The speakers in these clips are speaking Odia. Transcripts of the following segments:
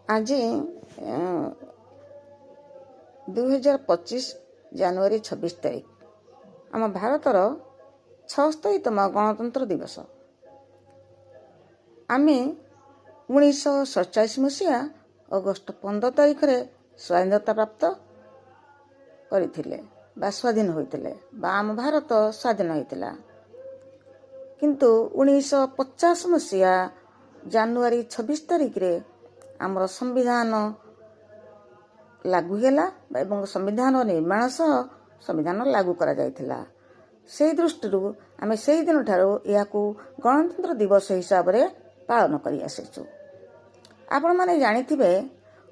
आज 2025 ଜାନୁଆରୀ 26 ତାରିଖ ଆମ ଭାରତର 76ତମ ଗଣତନ୍ତ୍ର ଦିବସ। ଆମେ 1947 ମସିହା ଅଗଷ୍ଟ 15 ତାରିଖରେ ସ୍ୱାଧୀନତା ପ୍ରାପ୍ତ କରିଥିଲେ ବା ସ୍ୱାଧୀନ ହୋଇଥିଲେ ବା ଆମ ଭାରତ ସ୍ୱାଧୀନ ହୋଇଥିଲା। କିନ୍ତୁ 1950 ମସିହା ଜାନୁଆରୀ 26 ତାରିଖରେ ଆମର ସମ୍ବିଧାନ ଲାଗୁ ହେଲା ଏବଂ ସମ୍ବିଧାନ ନିର୍ମାଣ ସହ ସମ୍ବିଧାନ ଲାଗୁ କରାଯାଇଥିଲା। ସେହି ଦୃଷ୍ଟିରୁ ଆମେ ସେହି ଦିନଠାରୁ ଏହାକୁ ଗଣତନ୍ତ୍ର ଦିବସ ହିସାବରେ ପାଳନ କରି ଆସିଛୁ। ଆପଣମାନେ ଜାଣିଥିବେ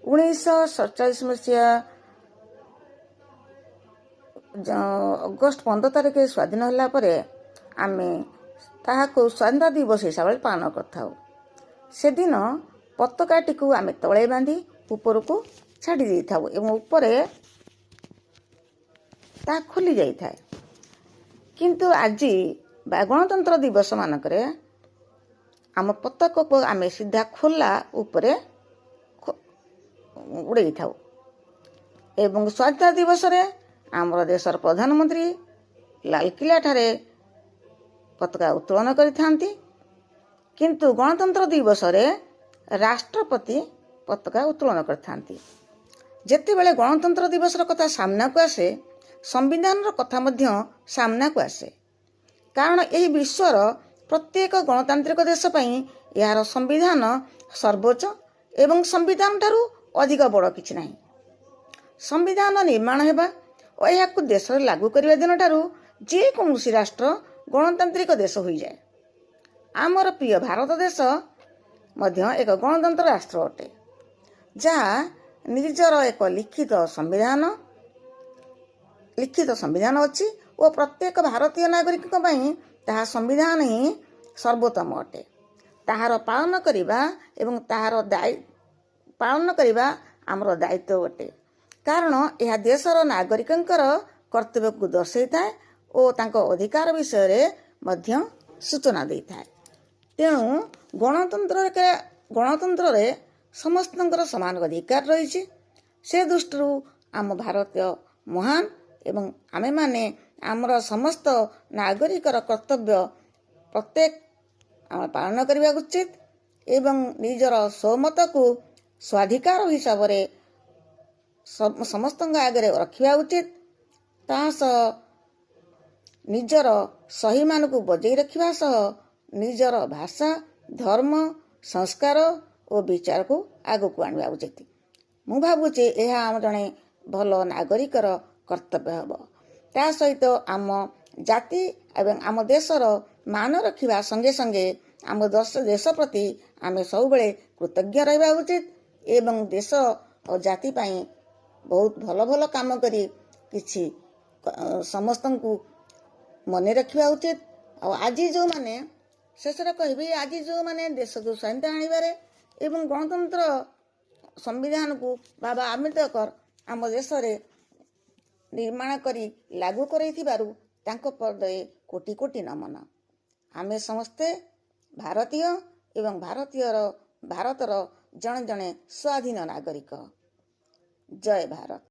1947 ମସିହା ଅଗଷ୍ଟ 15 ତାରିଖରେ ସ୍ୱାଧୀନ ହେଲା ପରେ ଆମେ ତାହାକୁ ସ୍ୱାଧୀନତା ଦିବସ ହିସାବରେ ପାଳନ କରିଥାଉ। ସେଦିନ ପତାକାଟିକୁ ଆମେ ତଳେ ବାନ୍ଧି ଉପରକୁ ଛାଡ଼ି ଦେଇଥାଉ ଏବଂ ଉପରେ ତାହା ଖୋଲି ଯାଇଥାଏ। କିନ୍ତୁ ଆଜି ବା ଗଣତନ୍ତ୍ର ଦିବସ ମାନଙ୍କରେ ଆମ ପତାକାକୁ ଆମେ ସିଧା ଖୋଲା ଉପରେ ଉଡ଼େଇଥାଉ ଏବଂ ସ୍ୱାଧୀନତା ଦିବସରେ ଆମର ଦେଶର ପ୍ରଧାନମନ୍ତ୍ରୀ ଲାଲକିଲ୍ଲାଠାରେ ପତାକା ଉତ୍ତୋଳନ କରିଥାନ୍ତି। କିନ୍ତୁ ଗଣତନ୍ତ୍ର ଦିବସରେ ରାଷ୍ଟ୍ରପତି ପତାକା ଉତ୍ତୋଳନ କରିଥାନ୍ତି। ଯେତେବେଳେ ଗଣତନ୍ତ୍ର ଦିବସର କଥା ସାମ୍ନାକୁ ଆସେ, ସମ୍ବିଧାନର କଥା ମଧ୍ୟ ସାମ୍ନାକୁ ଆସେ। କାରଣ ଏହି ବିଶ୍ୱର ପ୍ରତ୍ୟେକ ଗଣତାନ୍ତ୍ରିକ ଦେଶ ପାଇଁ ଏହାର ସମ୍ବିଧାନ ସର୍ବୋଚ୍ଚ ଏବଂ ସମ୍ବିଧାନ ଠାରୁ ଅଧିକ ବଡ଼ କିଛି ନାହିଁ। ସମ୍ବିଧାନ ନିର୍ମାଣ ହେବା ଓ ଏହାକୁ ଦେଶରେ ଲାଗୁ କରିବା ଦିନଠାରୁ ଯେକୌଣସି ରାଷ୍ଟ୍ର ଗଣତାନ୍ତ୍ରିକ ଦେଶ ହୋଇଯାଏ। ଆମର ପ୍ରିୟ ଭାରତ ଦେଶ ମଧ୍ୟ ଏକ ଗଣତନ୍ତ୍ର ରାଷ୍ଟ୍ର ଅଟେ, ଯାହା ନିଜର ଏକ ଲିଖିତ ସମ୍ବିଧାନ ଅଛି ଓ ପ୍ରତ୍ୟେକ ଭାରତୀୟ ନାଗରିକଙ୍କ ପାଇଁ ତାହା ସମ୍ବିଧାନ ହିଁ ସର୍ବୋତ୍ତମ ଅଟେ। ତାହାର ପାଳନ କରିବା ଏବଂ ପାଳନ କରିବା ଆମର ଦାୟିତ୍ୱ ଅଟେ। କାରଣ ଏହା ଦେଶର ନାଗରିକଙ୍କର କର୍ତ୍ତବ୍ୟକୁ ଦର୍ଶାଇଥାଏ ଓ ତାଙ୍କ ଅଧିକାର ବିଷୟରେ ମଧ୍ୟ ସୂଚନା ଦେଇଥାଏ। ତେଣୁ ଗଣତନ୍ତ୍ରରେ ସମସ୍ତଙ୍କର ସମାନ ଅଧିକାର ରହିଛି। ସେ ଦୃଷ୍ଟିରୁ ଆମ ଭାରତୀୟ ମହାନ ଏବଂ ଆମେମାନେ ଆମର ସମସ୍ତ ନାଗରିକର କର୍ତ୍ତବ୍ୟ ପ୍ରତ୍ୟେକ ଆମେ ପାଳନ କରିବା ଉଚିତ ଏବଂ ନିଜର ସ୍ୱମତକୁ ସ୍ୱାଧିକାର ହିସାବରେ ସମସ୍ତଙ୍କ ଆଗରେ ରଖିବା ଉଚିତ। ତା ସହ ନିଜର ସହିମାନଙ୍କୁ ବଜାଇ ରଖିବା ସହ ନିଜର ଭାଷା, ଧର୍ମ, ସଂସ୍କାର ଓ ବିଚାରକୁ ଆଗକୁ ଆଣିବା ଉଚିତ। ମୁଁ ଭାବୁଛି ଏହା ଆମ ଜଣେ ଭଲ ନାଗରିକର କର୍ତ୍ତବ୍ୟ ହେବ। ତା ସହିତ ଆମ ଜାତି ଏବଂ ଆମ ଦେଶର ମାନ ରଖିବା ସଙ୍ଗେ ସଙ୍ଗେ ଆମ ଦେଶ ପ୍ରତି ଆମେ ସବୁବେଳେ କୃତଜ୍ଞ ରହିବା ଉଚିତ ଏବଂ ଦେଶ ଓ ଜାତି ପାଇଁ ବହୁତ ଭଲ ଭଲ କାମ କରି କିଛି ସମସ୍ତଙ୍କୁ ମନେ ରଖିବା ଉଚିତ। ଆଉ ଆଜି ଯେଉଁମାନେ ଶେଷରେ କହିବି, ଆଜି ଯେଉଁମାନେ ଦେଶକୁ ସ୍ୱାଧୀନତା ଆଣିବାରେ ଏବଂ ଗଣତନ୍ତ୍ର ସମ୍ବିଧାନକୁ ବାବା ଆମ୍ବେଦକର ଆମ ଦେଶରେ ନିର୍ମାଣ କରି ଲାଗୁ କରାଇଥିବାରୁ ତାଙ୍କ ପଦରେ କୋଟି କୋଟି ନମନ। ଆମେ ସମସ୍ତେ ଭାରତୀୟ ଏବଂ ଭାରତର ଜଣେ ଜଣେ ସ୍ୱାଧୀନ ନାଗରିକ। ଜୟ ଭାରତ।